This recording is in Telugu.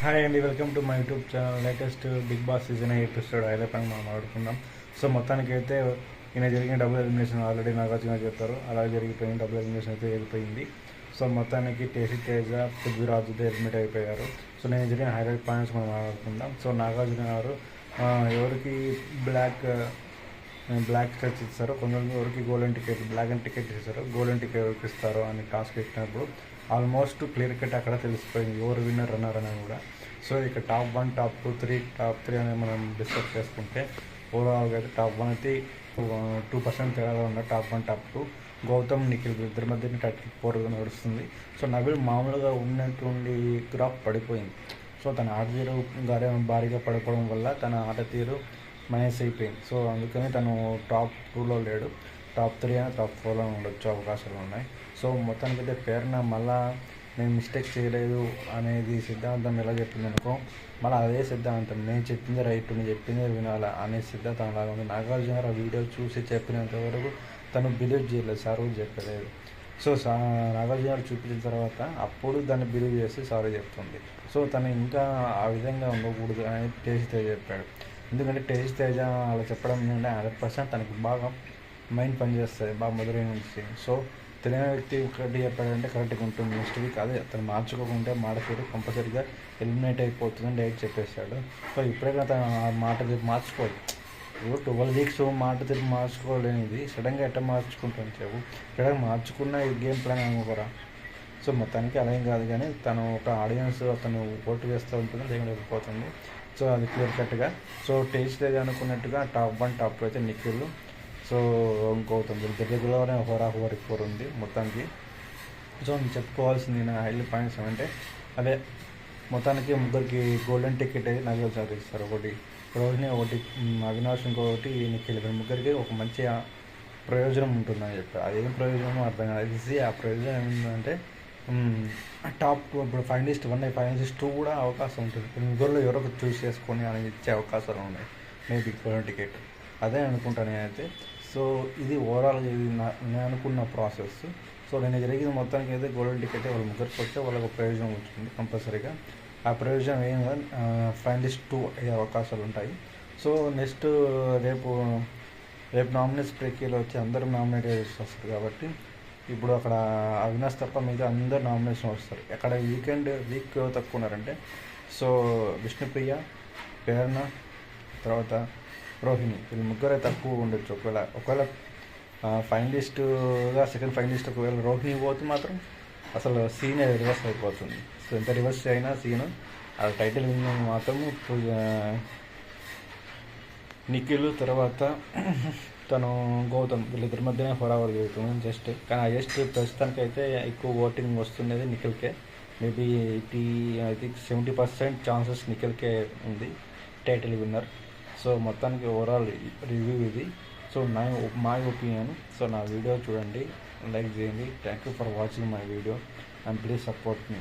హాయ్ అండి, welcome to my YouTube channel. Latest Bigg Boss season episode అయిపోయి మనం ఆడుకుందాం. సో మొత్తానికి అయితే ఈయన జరిగిన డబుల్ ఎలిమినేషన్ ఆల్రెడీ నాగార్జున చెప్పారు, అలా జరిగిపోయింది. డబుల్ ఎలిమినేషన్ అయితే వెళ్ళిపోయింది. సో మొత్తానికి టేసి తేజ, పృథ్వీరాజ్ ఎలిమినేట్ అయిపోయారు. సో నేను జరిగిన హైలైట్ పాయింట్స్ మనం ఆడుకుందాం. సో నాగార్జున గారు ఎవరికి బ్లాక్ టికెట్స్ ఇస్తారు, కొందరికి ఎవరికి golden ticket, black and ticket ఇస్తారు, గోల్డెన్ టికెట్ ఎవరికి ఇస్తారు అని టాస్క్ ఇచ్చినప్పుడు ఆల్మోస్ట్ క్లియర్ కట్ అక్కడ తెలిసిపోయింది ఎవరు విన్నర్ రన్నర్ అని కూడా. సో ఇక టాప్ 1, టాప్ 2, టాప్ 3 అనేది మనం డిస్కస్ చేసుకుంటే ఓవరాల్గా అయితే టాప్ 1 అయితే 2% తేడా ఉన్న టాప్ 1, టాప్ 2 గౌతమ్, నిఖిల్ ఇద్దరి మధ్య 34 నడుస్తుంది. సో నబిల్ మామూలుగా ఉన్నటువంటి గ్రాఫ్ పడిపోయింది. సో తన ఆట తీరు భారీగా పడిపోవడం వల్ల తన ఆట తీరు మైనస్ అయిపోయింది. సో అందుకని తను టాప్ 2లో లేడు. టాప్ 3 అయినా టాప్ 4లో ఉండొచ్చు అవకాశాలు ఉన్నాయి. సో మొత్తానికి అయితే పేరున మళ్ళా నేను మిస్టేక్ చేయలేదు అనేది సిద్ధాంతం ఎలా చెప్పింది అనుకో, మళ్ళీ అదే సిద్ధాంతం నేను చెప్పింది రైట్, నేను చెప్పింది వినాలా అనే సిద్ధాంతం అలాగా ఉంది. నాగార్జున గారు ఆ వీడియో చూసి చెప్పినంత వరకు తను బిలీవ్ చేయలేదు, సారీ చెప్పలేదు. సో నాగార్జున గారు చూపించిన తర్వాత అప్పుడు దాన్ని బిలీవ్ చేసి సారీ చెప్తుంది. సో తను ఇంకా ఆ విధంగా ఉండకూడదు అని టేసి తేజ చెప్పాడు. ఎందుకంటే టేసి తేజ అలా చెప్పడం ఏంటంటే 100% తనకి బాగా మైండ్ పనిచేస్తుంది, బాగా మొదలై నుంచి. సో తెలియని వ్యక్తి ఒకటి చెప్పాడంటే కరెక్ట్గా ఉంటుంది. నెక్స్ట్ వీక్ అదే అతను మార్చుకోకుంటే మాడతీరు కంపల్సరీగా ఎలిమినేట్ అయిపోతుందని డైరెక్ట్ చెప్పేశాడు. సో ఇప్పుడైనా తను ఆ మాట తీరు మార్చుకోవాలి. 12 వీక్స్ మాట తీరు మార్చుకోలేనిది సడన్గా ఎట్లా మార్చుకుంటాను చెప్పు. సడన్గా మార్చుకున్న ఈ గేమ్ ప్లాన్ అనుకోరా. సో మొత్తానికి అలా ఏం కాదు, కానీ తను ఒక ఆడియన్స్ అతను ఓటు వేస్తూ ఉంటుంది, లేకపోతుంది. సో అది క్లియర్ కట్గా. సో టేస్ట్ లేదు అనుకున్నట్టుగా టాప్ 1, టాప్ 2 అయితే నిఖిల్, సో గౌతమ్ దగ్గరలోనే హోరాహోరికి 4 ఉంది మొత్తానికి. సో నేను చెప్పుకోవాల్సింది నా హైలైట్ పాయింట్స్ ఏమంటే అదే మొత్తానికి ముగ్గురికి గోల్డెన్ టికెట్ అయితే నగలు సాధిస్తారు. ఒకటి రోహిణి, ఒకటి అవినాష్, ఇంకొకటి నిఖిల్. ముగ్గురికి ఒక మంచి ప్రయోజనం ఉంటుందని చెప్పారు. అదేం ప్రయోజనమో అర్థం కాదు. ఆ ప్రయోజనం ఏమిటంటే టాప్ 2 ఇప్పుడు ఫైనలిస్ట్ 1, ఫైనలిస్ట్ 2 కూడా అవకాశం ఉంటుంది. ముగ్గురులో ఎవరో ఒకరు చూస్ చేసుకొని అని ఇచ్చే అవకాశాలు ఉన్నాయి, మేబీ గోల్డెన్ టికెట్. అదే అనుకుంటాను నేనైతే. సో ఇది ఓవరాల్గా ఇది నేను అనుకున్న ప్రాసెస్. సో నేను జరిగింది మొత్తానికి అయితే గోల్డెన్ టికెట్ వాళ్ళ ముగ్గురికి వస్తే వాళ్ళకు ప్రయోజనం వచ్చింది కంపల్సరీగా. ఆ ప్రయోజనం ఏం కాదు, ఫైనలిస్ట్ 2 అయ్యే అవకాశాలు ఉంటాయి. సో నెక్స్ట్ రేపు నామినేషన్ ప్రక్రియలో వచ్చి అందరూ నామినేట్ వస్తారు కాబట్టి ఇప్పుడు అక్కడ అవినాష్ తప్ప మీద అందరు నామినేషన్ వస్తారు. అక్కడ వీక్ తక్కువ ఉన్నారంటే సో విష్ణుప్రియ, ప్రేరణ, తర్వాత రోహిణి, వీళ్ళు ముగ్గురే తక్కువ ఉండొచ్చు. ఒకవేళ ఫైనలిస్టుగా సెకండ్ ఫైనలిస్ట్ ఒకవేళ రోహిణి పోతే మాత్రం అసలు సీన్ రివర్స్ అయిపోతుంది. సో ఎంత రివర్స్ అయినా సీను ఆ టైటిల్ విన్న మాత్రం నిఖిల్, తర్వాత తను గౌతమ్, వీళ్ళిద్దరి మధ్యనే హోరావర్ జరుగుతుంది జస్ట్. కానీ హైయెస్ట్ ప్రస్తుతానికి అయితే ఎక్కువ ఓటింగ్ వస్తున్నది నిఖిల్కే. మేబీ ఐ థింక్ 70% ఛాన్సెస్ నిఖిల్కే ఉంది టైటిల్ విన్నర్. సో మొత్తానికి ఓవరాల్ రివ్యూ ఇది. So my opinion. సో నా వీడియో చూడండి, లైక్ చేయండి. Thank you for watching my video and please support me.